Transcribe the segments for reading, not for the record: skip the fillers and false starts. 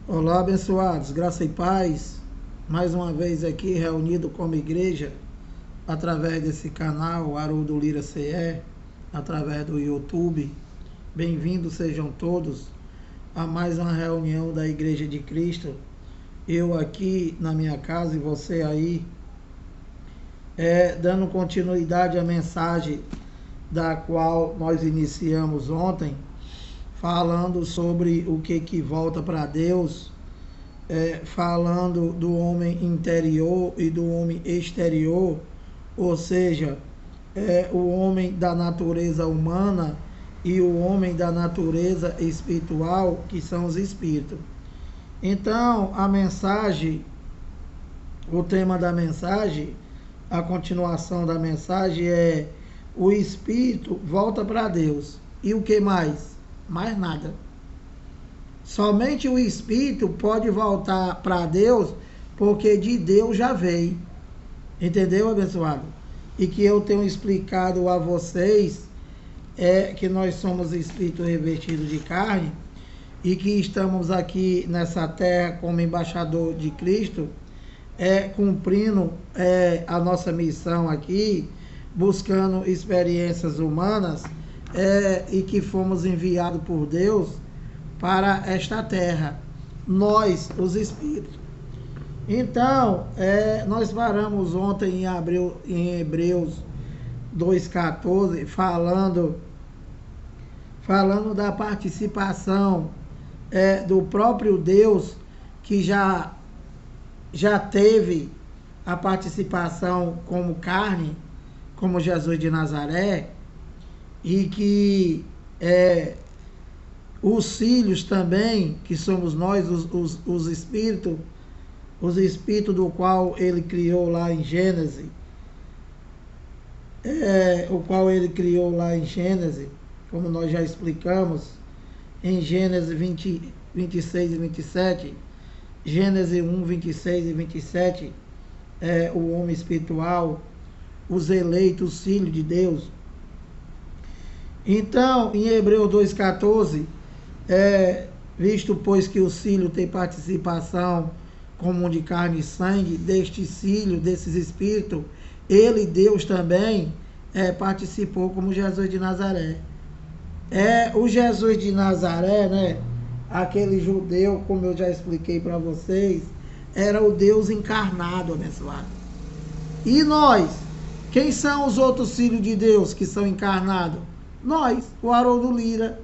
Olá, abençoados, graça e paz. Mais uma vez aqui reunido como igreja, através desse canal Haroldo Lira CE, através do YouTube. Bem-vindos sejam todos a mais uma reunião da Igreja de Cristo. Eu aqui na minha casa e você aí, dando continuidade à mensagem da qual nós iniciamos ontem, falando sobre o que volta para Deus, falando do homem interior e do homem exterior, ou seja, o homem da natureza humana e o homem da natureza espiritual, que são os espíritos. Então, a mensagem, o tema da mensagem, a continuação da mensagem é: o espírito volta para Deus. E o que mais? Mais nada. Somente o espírito pode voltar para Deus, porque de Deus já veio. Entendeu, abençoado? E que eu tenho explicado a vocês que nós somos espíritos revestidos de carne e que estamos aqui nessa terra como embaixador de Cristo, cumprindo a nossa missão aqui, buscando experiências humanas, e que fomos enviados por Deus para esta terra, nós, os espíritos. Então, nós paramos ontem em Hebreus 2,14, falando da participação do próprio Deus, que já teve a participação como carne, como Jesus de Nazaré, e que os filhos também, que somos nós, os espíritos do qual ele criou lá em Gênesis, como nós já explicamos, em Gênesis 26 e 27, Gênesis 1, 26 e 27, o homem espiritual, os eleitos, os filhos de Deus. Então, em Hebreus 2,14, visto pois que o filho tem participação comum de carne e sangue, deste filho, desses espíritos, ele, Deus também, participou como Jesus de Nazaré. O Jesus de Nazaré, né, aquele judeu, como eu já expliquei para vocês, era o Deus encarnado, abençoado. E nós, quem são os outros filhos de Deus que são encarnados? Nós, o Haroldo Lira.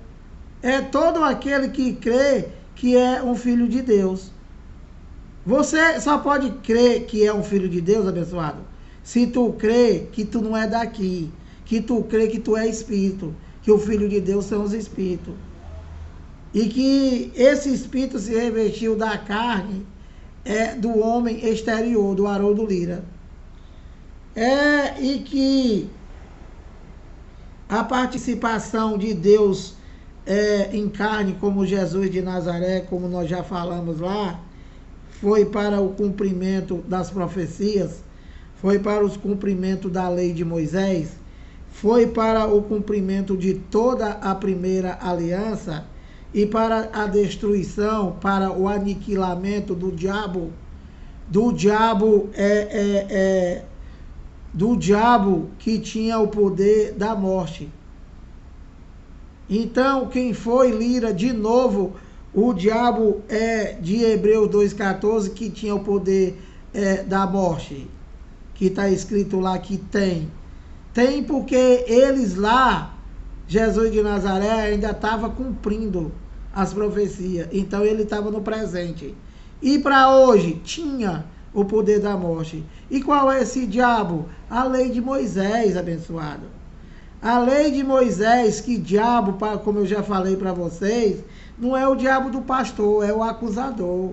É todo aquele que crê que é um filho de Deus. Você só pode crer que é um filho de Deus, abençoado, se tu crê que tu não é daqui, que tu crê que tu é espírito, que o filho de Deus são os espíritos. E que esse espírito se revestiu da carne do homem exterior, do Haroldo Lira. E que a participação de Deus em carne, como Jesus de Nazaré, como nós já falamos lá, foi para o cumprimento das profecias, foi para o cumprimento da lei de Moisés, foi para o cumprimento de toda a primeira aliança e para a destruição, para o aniquilamento do diabo que tinha o poder da morte. Então, quem foi Lira, de novo, o diabo de Hebreus 2,14, que tinha o poder da morte, que está escrito lá que tem. Tem porque eles lá, Jesus de Nazaré, ainda estava cumprindo as profecias. Então, ele estava no presente. E para hoje, tinha o poder da morte. E qual é esse diabo? A lei de Moisés, abençoado. A lei de Moisés, que diabo, como eu já falei para vocês, não é o diabo do pastor, é o acusador.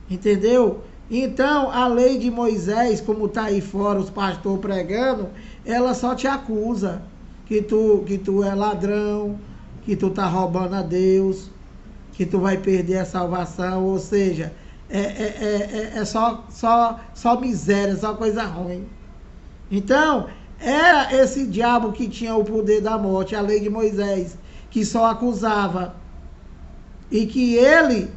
Entendeu? Então, a lei de Moisés, como está aí fora os pastores pregando, ela só te acusa que tu é ladrão, que tu está roubando a Deus, que tu vai perder a salvação, ou seja, só miséria, só coisa ruim. Então, era esse diabo que tinha o poder da morte, a lei de Moisés, que só acusava. E que ele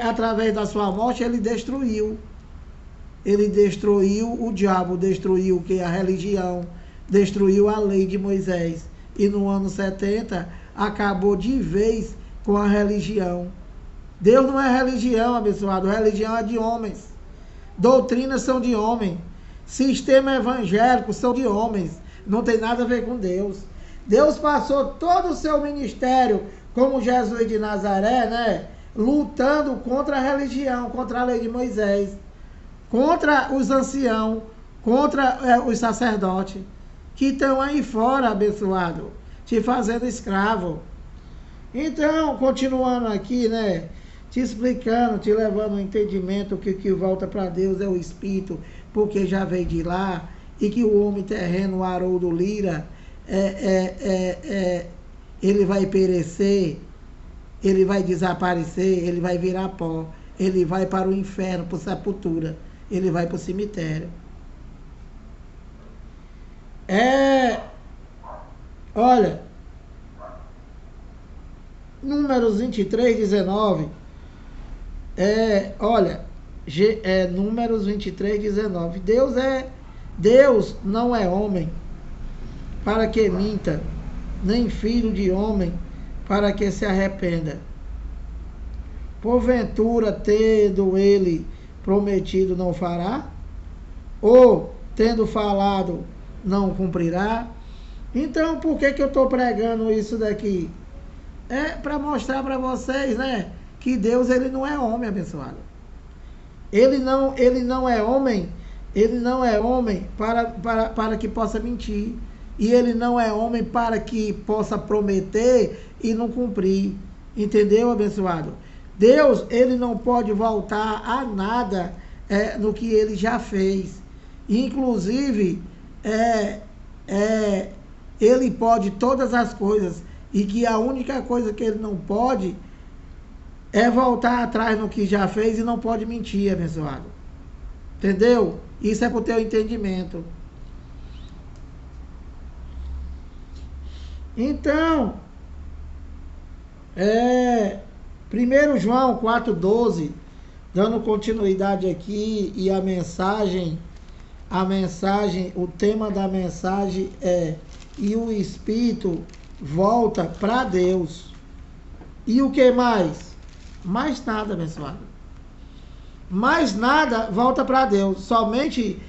através da sua morte, ele destruiu. Ele destruiu o diabo, destruiu o que? A religião, destruiu a lei de Moisés. E no ano 70, acabou de vez com a religião. Deus não é religião, abençoado. Religião é de homens. Doutrinas são de homem. Sistema evangélico são de homens. Não tem nada a ver com Deus. Deus passou todo o seu ministério, como Jesus de Nazaré, né? Lutando contra a religião, contra a lei de Moisés, contra os anciãos, contra os sacerdotes, que estão aí fora, abençoado, te fazendo escravo. Então, continuando aqui, né? Te explicando, te levando ao entendimento que o que volta para Deus é o Espírito, porque já veio de lá, e que o homem terreno, o Haroldo Lira, ele vai perecer, ele vai desaparecer, ele vai virar pó, ele vai para o inferno, para a sepultura, ele vai para o cemitério. Olha, Números 23, 19, Números 23, 19, Deus não é homem para que minta, nem filho de homem para que se arrependa. Porventura, tendo ele prometido, não fará? Ou, tendo falado, não cumprirá? Então, por que eu estou pregando isso daqui? É para mostrar para vocês, né, que Deus, ele não é homem, abençoado. Ele não é homem, para que possa mentir. E ele não é homem para que possa prometer e não cumprir. Entendeu, abençoado? Deus, ele não pode voltar a nada no que ele já fez. Inclusive, ele pode todas as coisas. E que a única coisa que ele não pode é voltar atrás no que já fez e não pode mentir, abençoado. Entendeu? Isso é para o teu entendimento. Então, 1 João 4,12, dando continuidade aqui, e a mensagem, o tema da mensagem é: e o Espírito volta para Deus. E o que mais? Mais nada, abençoado. Mais nada volta para Deus. Somente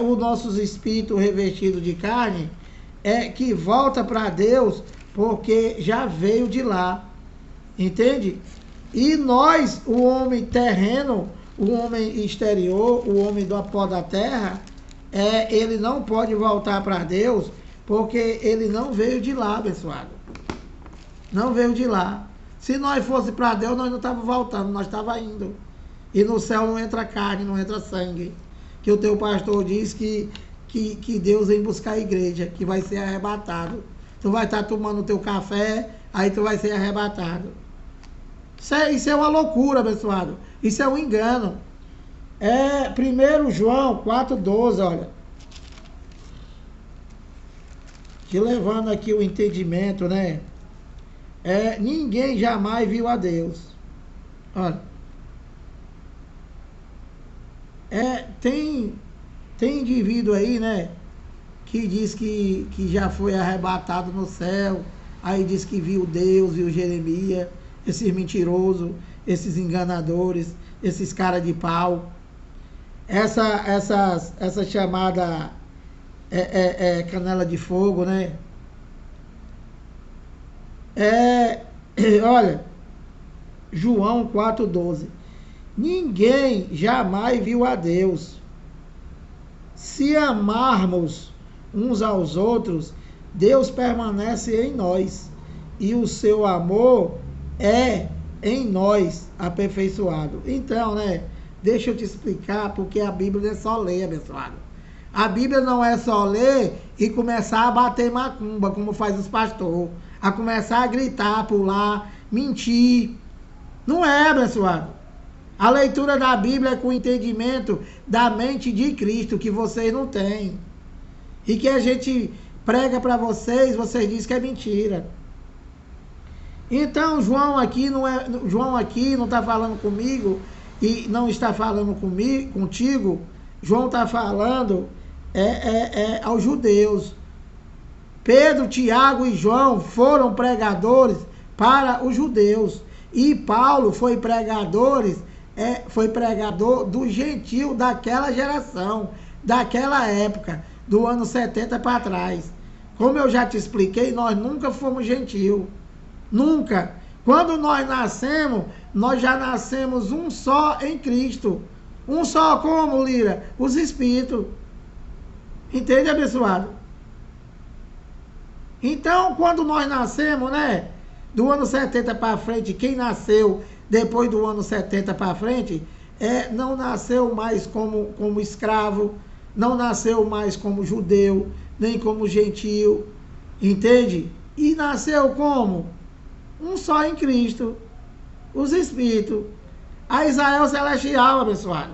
o nosso espírito revestido de carne que volta para Deus, porque já veio de lá. Entende? E nós, o homem terreno, o homem exterior, o homem do pó da terra, ele não pode voltar para Deus, porque ele não veio de lá, abençoado. Não veio de lá. Se nós fosse para Deus, nós não estávamos voltando, nós estávamos indo. E no céu não entra carne, não entra sangue. Que o teu pastor diz que Deus vem buscar a igreja, que vai ser arrebatado. Tu vai estar tomando o teu café, aí tu vai ser arrebatado. Isso é uma loucura, abençoado. Isso é um engano. 1 João 4,12, olha. Te levando aqui o entendimento, né? Ninguém jamais viu a Deus. Olha. Tem indivíduo aí, né? Que diz que já foi arrebatado no céu. Aí diz que viu Deus, viu Jeremias. Esses mentirosos, esses enganadores, esses cara de pau. Essa chamada canela de fogo, né? Olha, João 4,12. Ninguém jamais viu a Deus. Se amarmos uns aos outros, Deus permanece em nós, e o seu amor é em nós aperfeiçoado. Então, né? Deixa eu te explicar, porque a Bíblia não é só ler, abençoado. A Bíblia não é só ler e começar a bater macumba, como faz os pastores. A começar a gritar, pular, mentir. Não é, abençoado. A leitura da Bíblia é com o entendimento da mente de Cristo, que vocês não têm. E que a gente prega para vocês dizem que é mentira. Então, João aqui não está falando comigo e não está falando contigo. João está falando aos judeus. Pedro, Tiago e João foram pregadores para os judeus. E Paulo foi pregador do gentil daquela geração, daquela época, do ano 70 para trás. Como eu já te expliquei, nós nunca fomos gentil. Nunca. Quando nós nascemos, nós já nascemos um só em Cristo. Um só como, Lira? Os Espíritos. Entende, abençoado? Então, quando nós nascemos, né? Do ano 70 para frente, quem nasceu depois do ano 70 para frente, não nasceu mais como escravo, não nasceu mais como judeu, nem como gentil. Entende? E nasceu como? Um só em Cristo, os Espíritos, a Israel celestial, abençoado.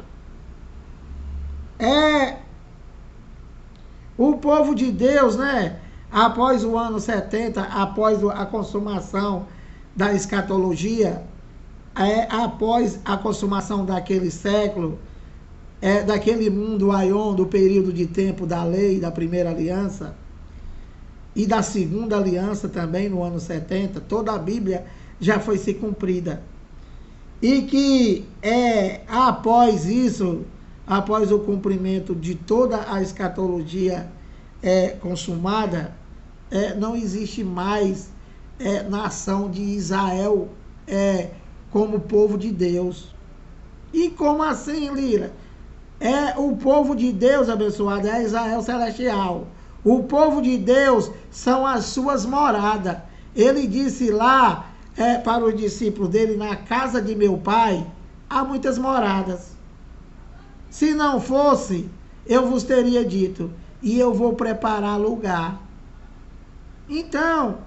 O povo de Deus, né? Após o ano 70, após a consumação da escatologia, após a consumação daquele século, daquele mundo aion, do período de tempo da lei, da primeira aliança, e da segunda aliança também no ano 70, toda a Bíblia já foi se cumprida. E que após isso, após o cumprimento de toda a escatologia consumada, não existe mais nação de Israel como povo de Deus. E como assim, Lira? O povo de Deus, abençoado, é Israel celestial. O povo de Deus são as suas moradas. Ele disse lá para os discípulos dele, na casa de meu pai há muitas moradas. Se não fosse, eu vos teria dito, e eu vou preparar lugar. Então,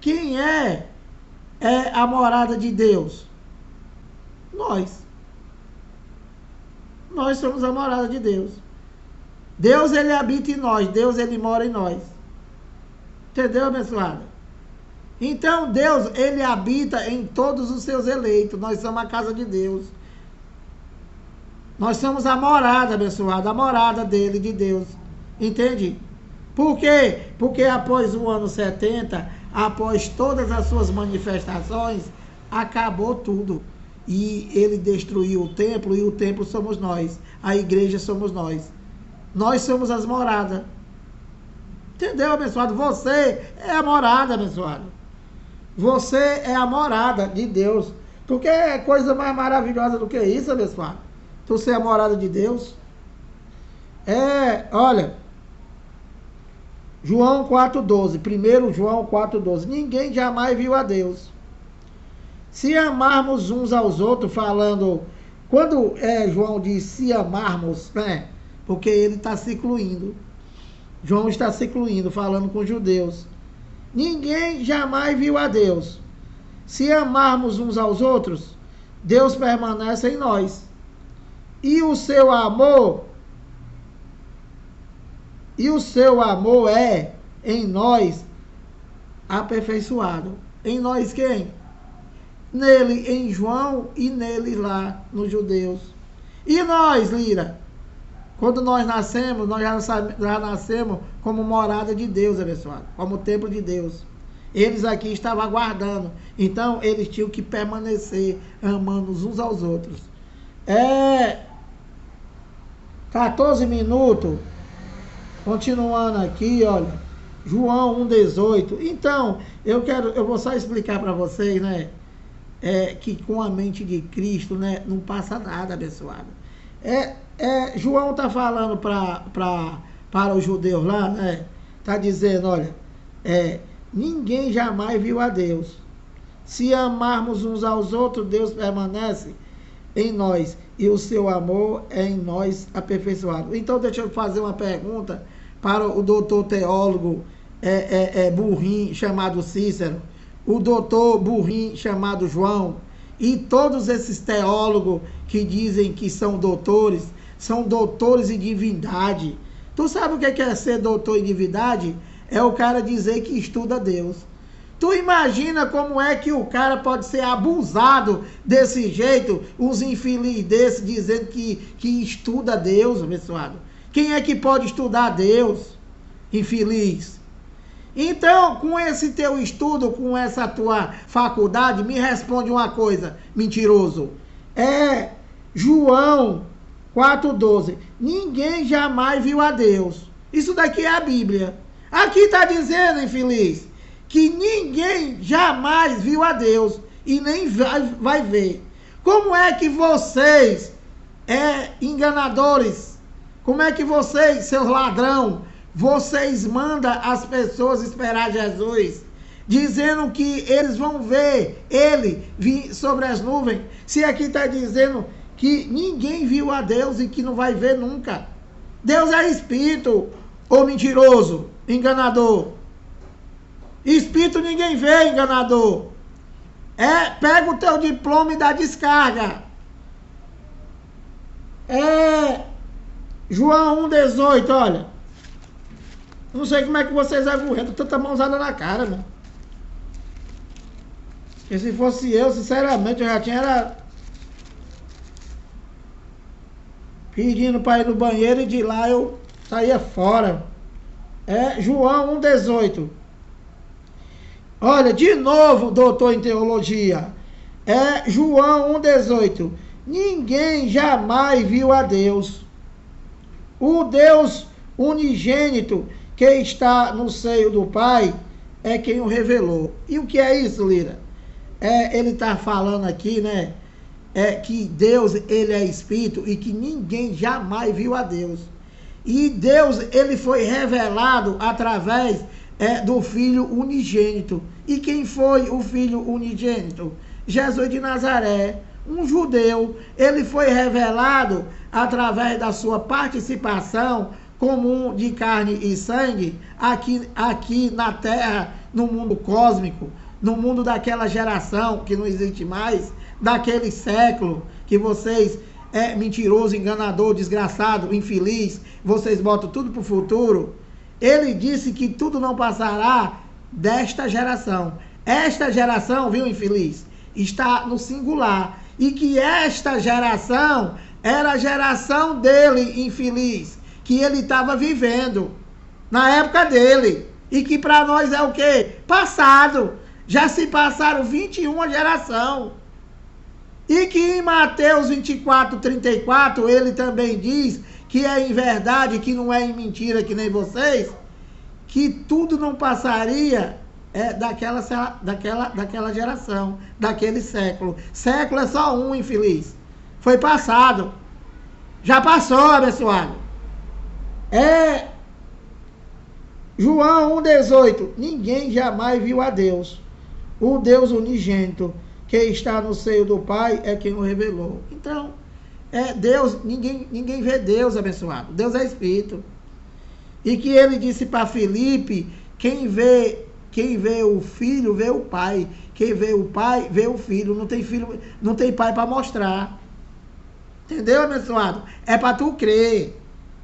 quem é a morada de Deus? Nós. Nós somos a morada de Deus. Deus, ele habita em nós. Deus, ele mora em nós. Entendeu, abençoado? Então, Deus, ele habita em todos os seus eleitos. Nós somos a casa de Deus. Nós somos a morada, abençoado. A morada dele, de Deus. Entende? Por quê? Porque após o ano 70, após todas as suas manifestações, acabou tudo. E ele destruiu o templo, e o templo somos nós. A igreja somos nós. Nós somos as moradas. Entendeu, abençoado? Você é a morada, abençoado. Você é a morada de Deus. Tu quer coisa mais maravilhosa do que isso, abençoado? Tu ser a morada de Deus? Olha, João 4,12. 1 João 4,12. Ninguém jamais viu a Deus. Se amarmos uns aos outros, falando... Quando João diz se amarmos, né? Porque ele está se incluindo. João está se incluindo, falando com os judeus. Ninguém jamais viu a Deus. Se amarmos uns aos outros, Deus permanece em nós. E o seu amor é em nós aperfeiçoado. Em nós quem? Nele, em João, e nele lá nos judeus. E nós, Lira? Quando nós nascemos, nós já nascemos como morada de Deus, abençoado, como templo de Deus. Eles aqui estavam aguardando. Então, eles tinham que permanecer amando uns aos outros. 14 minutos. Continuando aqui, olha. João 1,18. Então, eu vou só explicar para vocês, né? Que com a mente de Cristo, né, não passa nada, abençoado. João está falando para os judeus lá, né? Está dizendo, olha, ninguém jamais viu a Deus. Se amarmos uns aos outros, Deus permanece em nós e o seu amor é em nós aperfeiçoado. Então, deixa eu fazer uma pergunta para o doutor teólogo burrinho chamado Cícero, o doutor burrinho chamado João, e todos esses teólogos que dizem que são doutores em divindade. Tu sabe o que é ser doutor em divindade? É o cara dizer que estuda Deus. Tu imagina como é que o cara pode ser abusado desse jeito, uns infelizes desses, dizendo que estuda Deus, abençoado. Quem é que pode estudar Deus, infeliz? Então, com esse teu estudo, com essa tua faculdade, me responde uma coisa, mentiroso. João 4,12. Ninguém jamais viu a Deus. Isso daqui é a Bíblia. Aqui está dizendo, infeliz, que ninguém jamais viu a Deus e nem vai ver. Como é que vocês, enganadores, como é que vocês, seus ladrão, vocês mandam as pessoas esperar Jesus, dizendo que eles vão ver ele vir sobre as nuvens, se aqui está dizendo que ninguém viu a Deus e que não vai ver nunca. Deus é espírito, ô mentiroso, enganador. Espírito ninguém vê, enganador. Pega o teu diploma e dá descarga. João 1,18, olha. Não sei como é que vocês aguentam tanta mãozada na cara, mano. Porque se fosse eu, sinceramente, eu já tinha pedindo para ir no banheiro e de lá eu saía fora. João 1,18. Olha, de novo, doutor em teologia. João 1,18. Ninguém jamais viu a Deus. O Deus unigênito que está no seio do Pai é quem o revelou. E o que é isso, Lira? Ele está falando aqui, né? Que Deus, ele é espírito e que ninguém jamais viu a Deus. E Deus, ele foi revelado através do Filho unigênito. E quem foi o Filho unigênito? Jesus de Nazaré, um judeu. Ele foi revelado através da sua participação comum de carne e sangue aqui na Terra, no mundo cósmico, no mundo daquela geração que não existe mais, daquele século que vocês mentiroso, enganador, desgraçado, infeliz, vocês botam tudo para o futuro. Ele disse que tudo não passará desta geração. Esta geração, viu, infeliz, está no singular. E que esta geração era a geração dele, infeliz, que ele estava vivendo na época dele. E que para nós é o quê? Passado. Já se passaram 21 gerações. E que em Mateus 24:34, ele também diz que é em verdade, que não é em mentira, que nem vocês, que tudo não passaria daquela geração, daquele século. Século é só um, infeliz. Foi passado. Já passou, abençoado. João 1,18. Ninguém jamais viu a Deus. O Deus unigênito que está no seio do Pai é quem o revelou. Então, Deus, ninguém vê Deus, abençoado. Deus é Espírito. E que ele disse para Filipe, quem vê o Filho, vê o Pai. Quem vê o Pai, vê o Filho. Não tem filho, não tem pai para mostrar. Entendeu, abençoado? É para tu crer.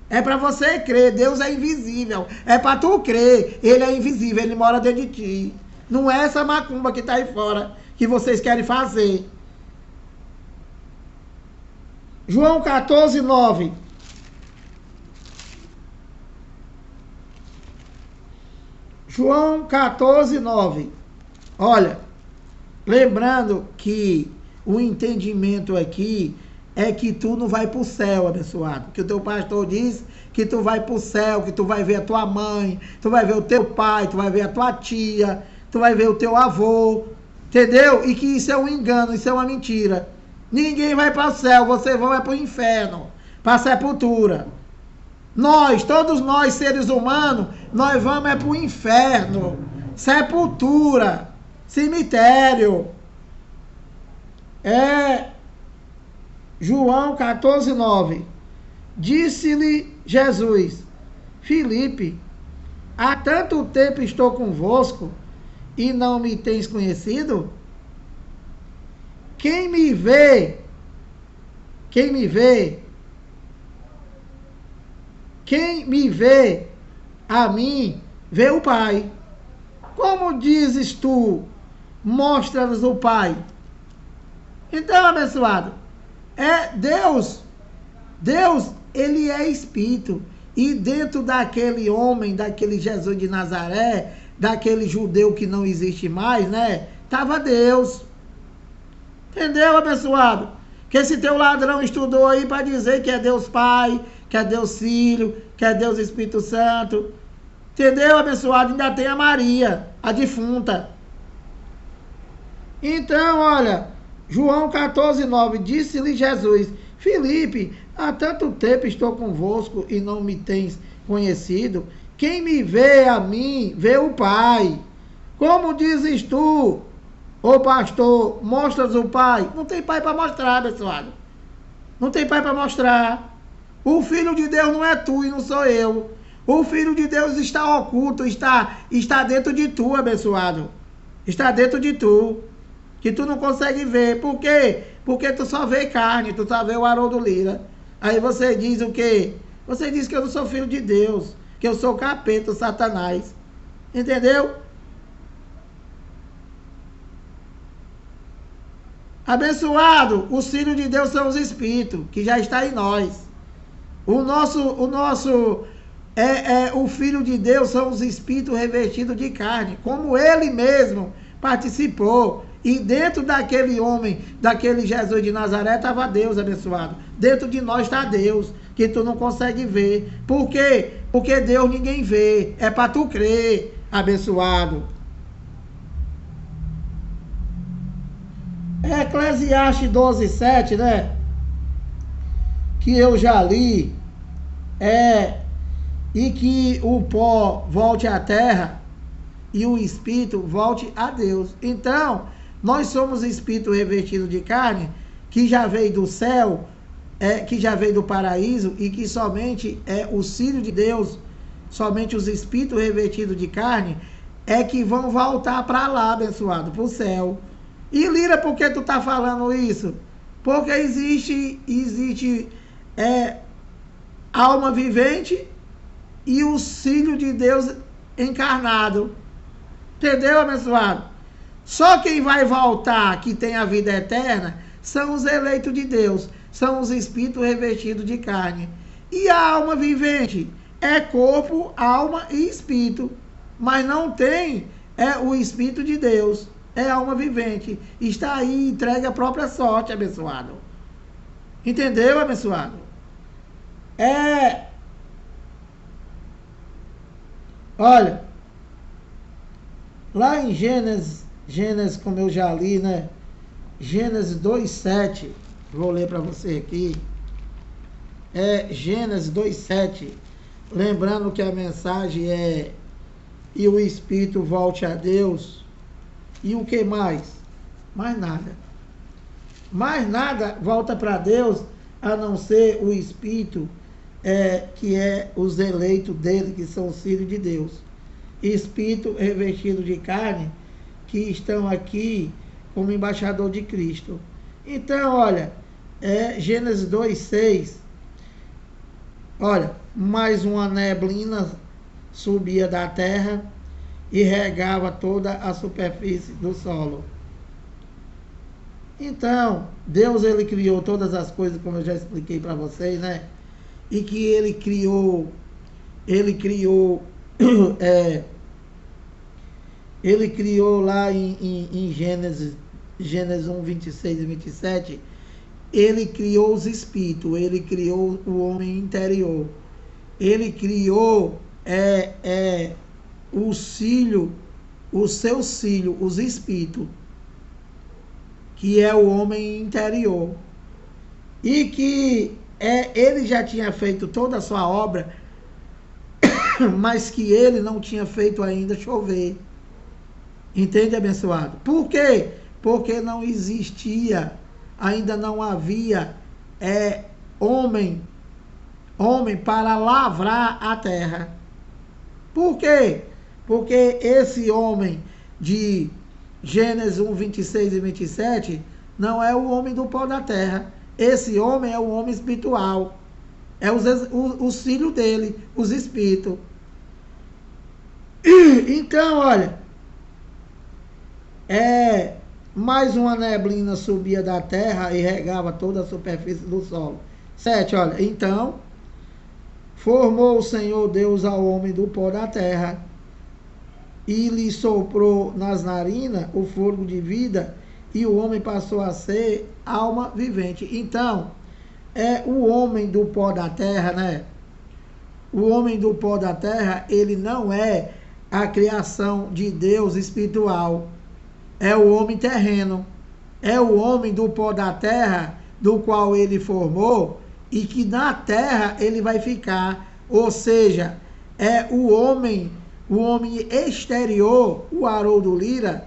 É para você crer. Deus é invisível. É para tu crer. Ele é invisível, ele mora dentro de ti. Não é essa macumba que está aí fora que vocês querem fazer. João 14:9. João 14:9. Olha, lembrando que o entendimento aqui é que tu não vai para o céu, abençoado. Que o teu pastor diz que tu vai para o céu, que tu vai ver a tua mãe, tu vai ver o teu pai, tu vai ver a tua tia, tu vai ver o teu avô, entendeu? E que isso é um engano, isso é uma mentira. Ninguém vai para o céu, vocês vão para o inferno, para a sepultura. Todos nós, seres humanos, nós vamos para o inferno, sepultura, cemitério. João 14:9. Disse-lhe Jesus: Filipe, há tanto tempo estou convosco e não me tens conhecido? Quem me vê, a mim, vê o Pai. Como dizes tu, mostra-nos o Pai. Então, abençoado, Deus, ele é Espírito. E dentro daquele homem, daquele Jesus de Nazaré, daquele judeu que não existe mais, né? Estava Deus. Entendeu, abençoado? Que esse teu ladrão estudou aí para dizer que é Deus Pai, que é Deus Filho, que é Deus Espírito Santo. Entendeu, abençoado? Ainda tem a Maria, a defunta. Então, olha, João 14:9, disse-lhe Jesus: Filipe, há tanto tempo estou convosco e não me tens conhecido. Quem me vê a mim, vê o Pai. Como dizes tu, ô pastor, mostras o Pai? Não tem Pai para mostrar, abençoado. Não tem Pai para mostrar. O Filho de Deus não é tu e não sou eu. O Filho de Deus está oculto, está dentro de tu, abençoado. Está dentro de tu. Que tu não consegue ver. Por quê? Porque tu só vê carne, tu só vê o Haroldo Lira. Aí você diz o quê? Você diz que eu não sou filho de Deus, que eu sou capeta, Satanás. Entendeu? Abençoado, os filhos de Deus são os espíritos, que já está em nós. O filho de Deus são os espíritos revestidos de carne, como ele mesmo participou. E dentro daquele homem, daquele Jesus de Nazaré, estava Deus, abençoado. Dentro de nós está Deus, que tu não consegue ver. Por quê? Porque Deus ninguém vê. É para tu crer, abençoado. Eclesiastes 12:7, né? Que eu já li. E que o pó volte à terra e o espírito volte a Deus. Então, nós somos espírito revestido de carne, que já veio do céu, que já veio do paraíso, e que somente o Filho de Deus, somente os espíritos revestidos de carne, é que vão voltar para lá, abençoado, para o céu. E Lira, por que tu tá falando isso? Porque existe alma vivente e o Filho de Deus encarnado. Entendeu, abençoado? Só quem vai voltar, que tem a vida eterna, são os eleitos de Deus, são os espíritos revestidos de carne. E a alma vivente é corpo, alma e espírito, mas não tem o espírito de Deus, é alma vivente. Está aí, entregue a própria sorte, abençoado. Entendeu, abençoado? Olha, lá em Gênesis, como eu já li, né? Gênesis 2:7, vou ler para você aqui. Gênesis 2:7, lembrando que a mensagem é: e o espírito volte a Deus. E o que mais? Mais nada. Mais nada volta para Deus, a não ser o espírito, que é os eleitos dele, que são os filhos de Deus. Espírito revestido de carne, que estão aqui como embaixador de Cristo. Então, olha, Gênesis 2:6, olha, mais uma neblina subia da terra e regava toda a superfície do solo. Então, Deus, ele criou todas as coisas, como eu já expliquei para vocês, né? E que ele criou lá em Gênesis 1:26 e 27, ele criou os espíritos, ele criou o homem interior, ele criou os seus filhos, os espíritos, que é o homem interior, e que ele já tinha feito toda a sua obra, mas que ele não tinha feito ainda chover. Entende, abençoado? Por quê? Porque não existia, ainda não havia homem para lavrar a terra. Por quê? Porque esse homem de Gênesis 1:26 e 27 não é o homem do pó da terra. Esse homem é o homem espiritual. É os filhos dele, os espíritos. Então, olha, Mais uma neblina subia da terra e regava toda a superfície do solo. 7, olha, então formou o Senhor Deus ao homem do pó da terra e lhe soprou nas narinas o fôlego de vida, e o homem passou a ser alma vivente. Então, o homem do pó da terra, né? O homem do pó da terra, ele não é a criação de Deus espiritual. É o homem terreno. É o homem do pó da terra, do qual ele formou, e que na terra ele vai ficar. Ou seja, é o homem exterior, o Haroldo Lira,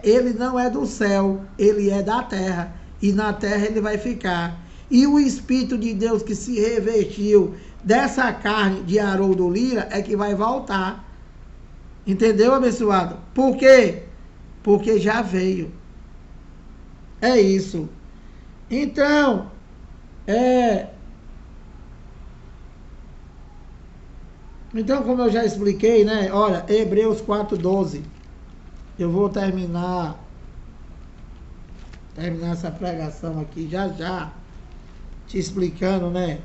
ele não é do céu, ele é da terra. E na terra ele vai ficar. E o Espírito de Deus que se revestiu dessa carne de Haroldo Lira é que vai voltar. Entendeu, abençoado? Por quê? Porque já veio. É isso. Então, como eu já expliquei, né? Olha, Hebreus 4:12. Eu vou terminar essa pregação aqui já, te explicando, né?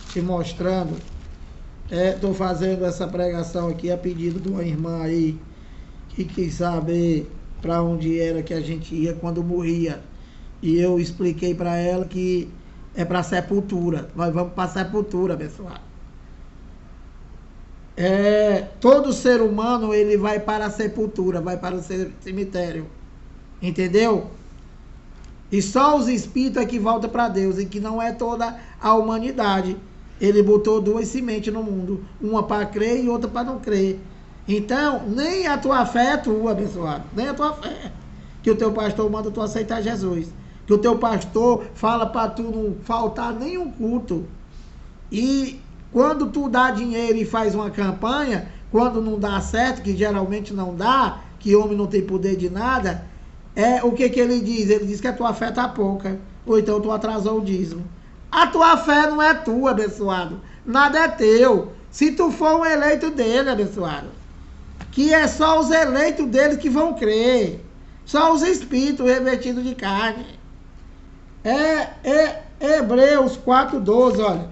Te mostrando. Estou fazendo essa pregação aqui a pedido de uma irmã aí que quis saber para onde era que a gente ia quando morria. E eu expliquei para ela que é para a sepultura. Nós vamos para a sepultura, abençoado. Todo ser humano, ele vai para a sepultura, vai para o cemitério. Entendeu? E só os espíritos é que voltam para Deus, e que não é toda a humanidade. Ele botou 2 sementes no mundo, uma para crer e outra para não crer. Então, nem a tua fé é tua, abençoado, nem a tua fé. Que o teu pastor manda tu aceitar Jesus. Que o teu pastor fala para tu não faltar nenhum culto. E quando tu dá dinheiro e faz uma campanha, quando não dá certo, que geralmente não dá, que homem não tem poder de nada, o que ele diz? Ele diz que a tua fé está pouca, ou então tu atrasou o dízimo. A tua fé não é tua, abençoado. Nada é teu. Se tu for um eleito dele, abençoado, que é só os eleitos dele que vão crer. Só os espíritos revestidos de carne. Hebreus 4:12, olha.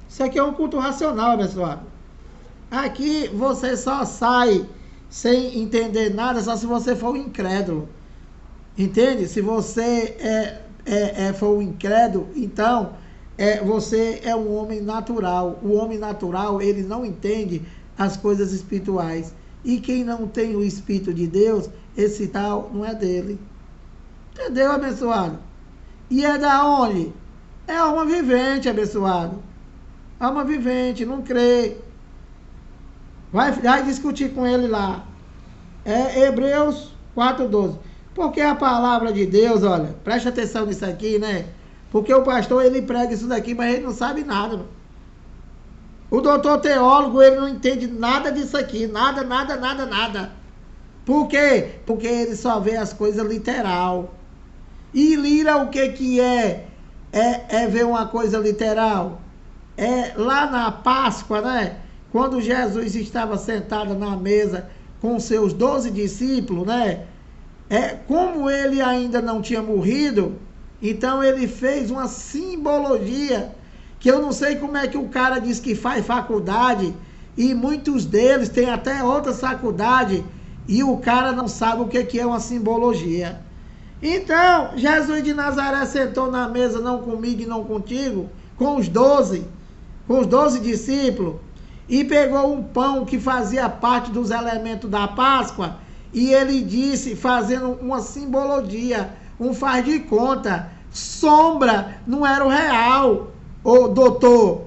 Isso aqui é um culto racional, abençoado. Aqui você só sai sem entender nada, só se você for um incrédulo. Entende? Se você for um incrédulo, então você é um homem natural. O homem natural, ele não entende as coisas espirituais. E quem não tem o Espírito de Deus, esse tal não é dele. Entendeu, abençoado? E é da onde? É alma vivente, abençoado. Alma vivente, não crê. Vai discutir com ele lá. Hebreus 4:12. Porque a palavra de Deus, olha, preste atenção nisso aqui, né? Porque o pastor, ele prega isso daqui, mas ele não sabe nada. Mano. O doutor teólogo, ele não entende nada disso aqui. Nada. Por quê? Porque ele só vê as coisas literal. E Lira, o que é ver uma coisa literal? Lá na Páscoa, né? Quando Jesus estava sentado na mesa com seus 12 discípulos, né? Como ele ainda não tinha morrido, então ele fez uma simbologia, que eu não sei como é que o cara diz que faz faculdade, e muitos deles têm até outra faculdade, e o cara não sabe o que é uma simbologia. Então, Jesus de Nazaré sentou na mesa, não comigo e não contigo, com os 12 discípulos, e pegou um pão que fazia parte dos elementos da Páscoa, e ele disse, fazendo uma simbologia, um faz de conta, sombra, não era o real, ô doutor.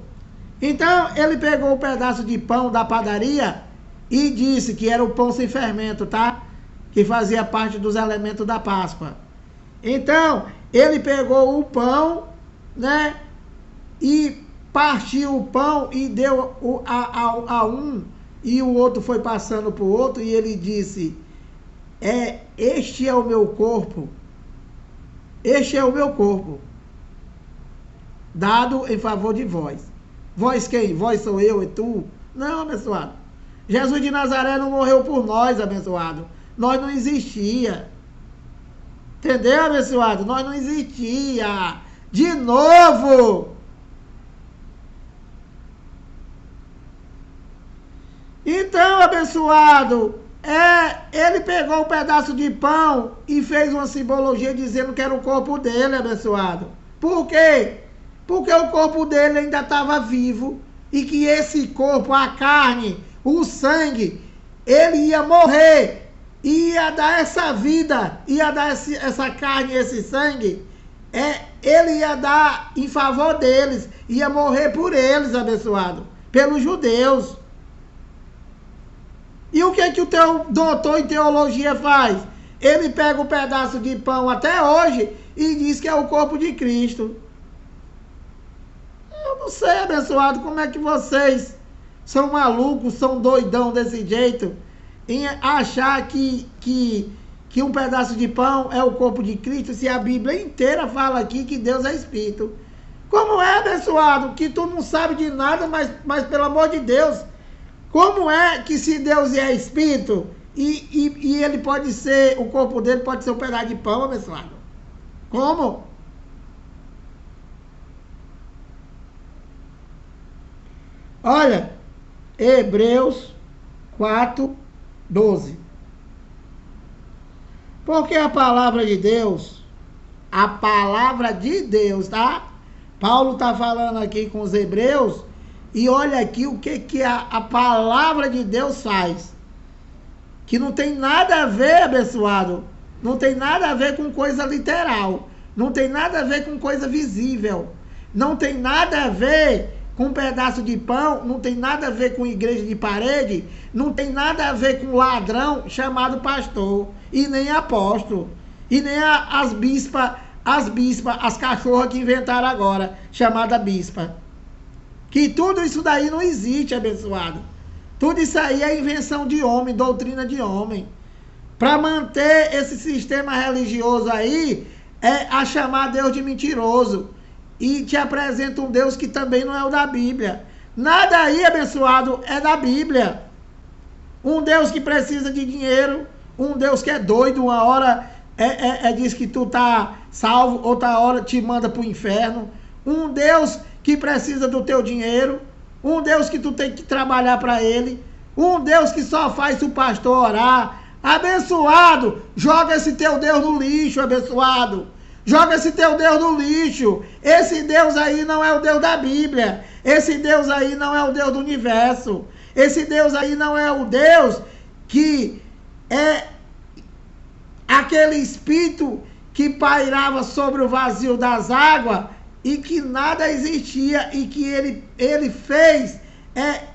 Então, ele pegou um pedaço de pão da padaria e disse que era o pão sem fermento, tá? Que fazia parte dos elementos da Páscoa. Então, ele pegou o pão, né? E partiu o pão e deu a um, e o outro foi passando para o outro, e ele disse... este é o meu corpo, dado em favor de vós. Vós quem? Vós sou eu e tu? Não, abençoado. Jesus de Nazaré não morreu por nós, abençoado. Nós não existia. Entendeu, abençoado? Nós não existia. De novo. Então, abençoado, ele pegou um pedaço de pão e fez uma simbologia dizendo que era o corpo dele, abençoado. Por quê? Porque o corpo dele ainda estava vivo e que esse corpo, a carne, o sangue, ele ia morrer, ia dar essa vida, ia dar essa carne, esse sangue, ele ia dar em favor deles, ia morrer por eles, abençoado, pelos judeus. E o que o teu doutor em teologia faz? Ele pega um pedaço de pão até hoje e diz que é o corpo de Cristo. Eu não sei, abençoado, como é que vocês são malucos, são doidão desse jeito, em achar que um pedaço de pão é o corpo de Cristo, se a Bíblia inteira fala aqui que Deus é Espírito. Como é, abençoado, que tu não sabe de nada, mas pelo amor de Deus, como é que se Deus é Espírito e ele pode ser, o corpo dele pode ser um pedaço de pão, abençoado? Como? Olha, Hebreus 4:12. Porque a palavra de Deus, tá? Paulo está falando aqui com os hebreus, e olha aqui o que a palavra de Deus faz. Que não tem nada a ver, abençoado, não tem nada a ver com coisa literal, não tem nada a ver com coisa visível, não tem nada a ver com um pedaço de pão, não tem nada a ver com igreja de parede, não tem nada a ver com ladrão chamado pastor, e nem apóstolo, e nem as bispas, as cachorras que inventaram agora, chamada bispa. Que tudo isso daí não existe, abençoado. Tudo isso aí é invenção de homem, doutrina de homem. Para manter esse sistema religioso aí, a chamar Deus de mentiroso. E te apresenta um Deus que também não é o da Bíblia. Nada aí, abençoado, é da Bíblia. Um Deus que precisa de dinheiro, um Deus que é doido, uma hora diz que tu tá salvo, outra hora te manda pro inferno. Um Deus que precisa do teu dinheiro, um Deus que tu tem que trabalhar para ele, um Deus que só faz o pastor orar. Abençoado, joga esse teu Deus no lixo, abençoado. Joga esse teu Deus no lixo. Esse Deus aí não é o Deus da Bíblia. Esse Deus aí não é o Deus do universo. Esse Deus aí não é o Deus que é aquele espírito que pairava sobre o vazio das águas e que nada existia e que ele fez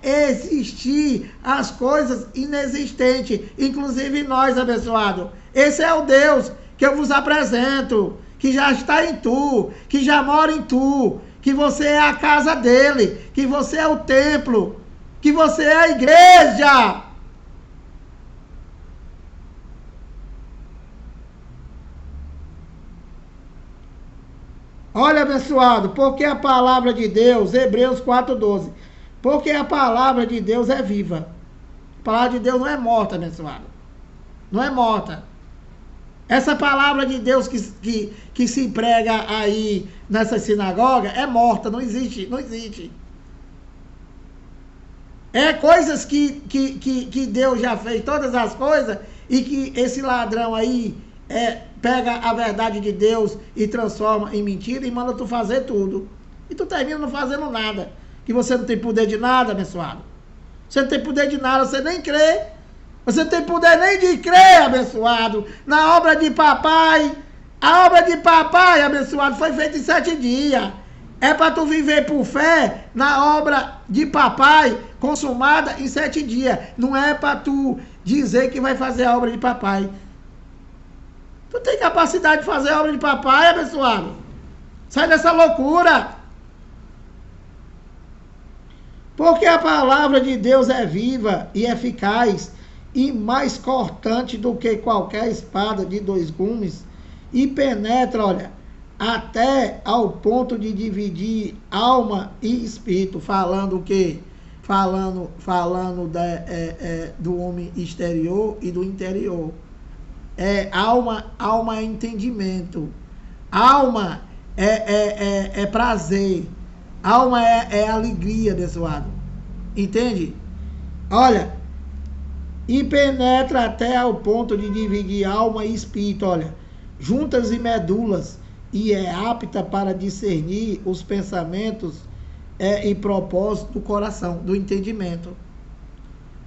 existir as coisas inexistentes, inclusive nós, abençoado. Esse é o Deus que eu vos apresento, que já está em tu, que já mora em tu, que você é a casa dele, que você é o templo, que você é a igreja. Olha, abençoado, porque a palavra de Deus, Hebreus 4:12, porque a palavra de Deus é viva. A palavra de Deus não é morta, abençoado. Não é morta. Essa palavra de Deus que se prega aí nessa sinagoga é morta, não existe, não existe. É coisas que Deus já fez, todas as coisas, e que esse ladrão aí pega a verdade de Deus e transforma em mentira e manda tu fazer tudo. E tu termina não fazendo nada. Que você não tem poder de nada, abençoado. Você não tem poder de nada, você nem crê. Você não tem poder nem de crer, abençoado, na obra de papai. A obra de papai, abençoado, foi feita em 7 dias. É para tu viver por fé na obra de papai, consumada em 7 dias. Não é para tu dizer que vai fazer a obra de papai. Tu tem capacidade de fazer a obra de papai, abençoado? Sai dessa loucura. Porque a palavra de Deus é viva e eficaz e mais cortante do que qualquer espada de 2 gumes e penetra, olha, até ao ponto de dividir alma e espírito. Falando o quê? falando do homem exterior e do interior. Alma é entendimento. Alma é prazer. Alma é alegria, abençoado. Entende? Olha, e penetra até ao ponto de dividir alma e espírito, olha, juntas e medulas, e é apta para discernir os pensamentos e propósitos do coração, do entendimento.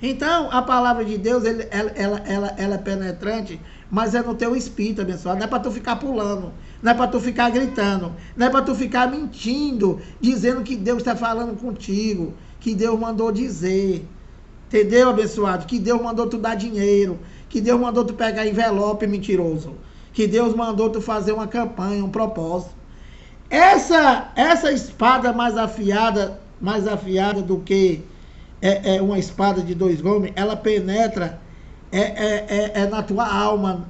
Então, a palavra de Deus, ela é penetrante, mas é no teu espírito, abençoado. Não é para tu ficar pulando, não é para tu ficar gritando, não é para tu ficar mentindo, dizendo que Deus está falando contigo, que Deus mandou dizer. Entendeu, abençoado? Que Deus mandou tu dar dinheiro, que Deus mandou tu pegar envelope mentiroso, que Deus mandou tu fazer uma campanha, um propósito. Essa espada mais afiada do que uma espada de dois gumes, ela penetra na tua alma,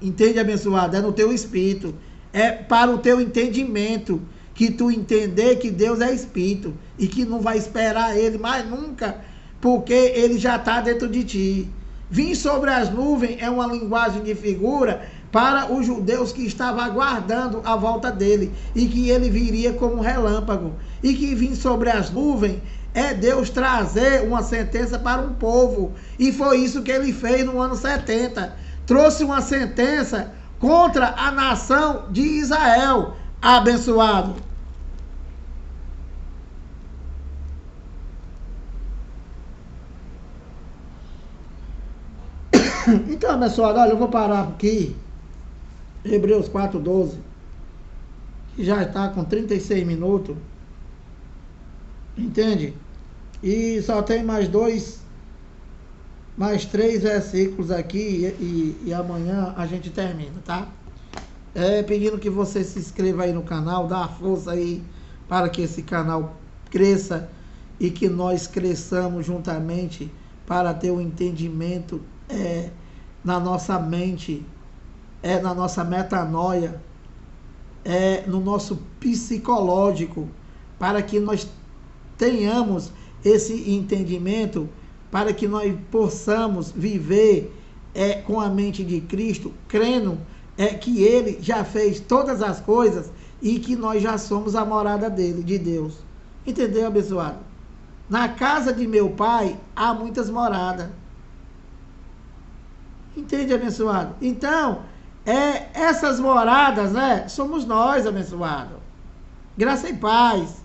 entende, abençoado? É no teu espírito, é para o teu entendimento, que tu entender que Deus é espírito e que não vai esperar ele mais nunca, porque ele já está dentro de ti. Vim sobre as nuvens é uma linguagem de figura para os judeus que estavam aguardando a volta dele, e que ele viria como um relâmpago, e que vir sobre as nuvens é Deus trazer uma sentença para um povo, e foi isso que ele fez no ano 70, trouxe uma sentença contra a nação de Israel, abençoado. Então, abençoado, olha, eu vou parar aqui, Hebreus 4:12, que já está com 36 minutos, entende? E só tem mais 3 versículos aqui, e amanhã a gente termina, tá? Pedindo que você se inscreva aí no canal, dá a força aí para que esse canal cresça e que nós cresçamos juntamente para ter um entendimento na nossa mente, na nossa metanoia, no nosso psicológico, para que nós tenhamos esse entendimento, para que nós possamos viver com a mente de Cristo, crendo que Ele já fez todas as coisas e que nós já somos a morada dele, de Deus. Entendeu, abençoado? Na casa de meu pai há muitas moradas. Entende, abençoado? Então, essas moradas, somos nós, abençoado. Graça e paz.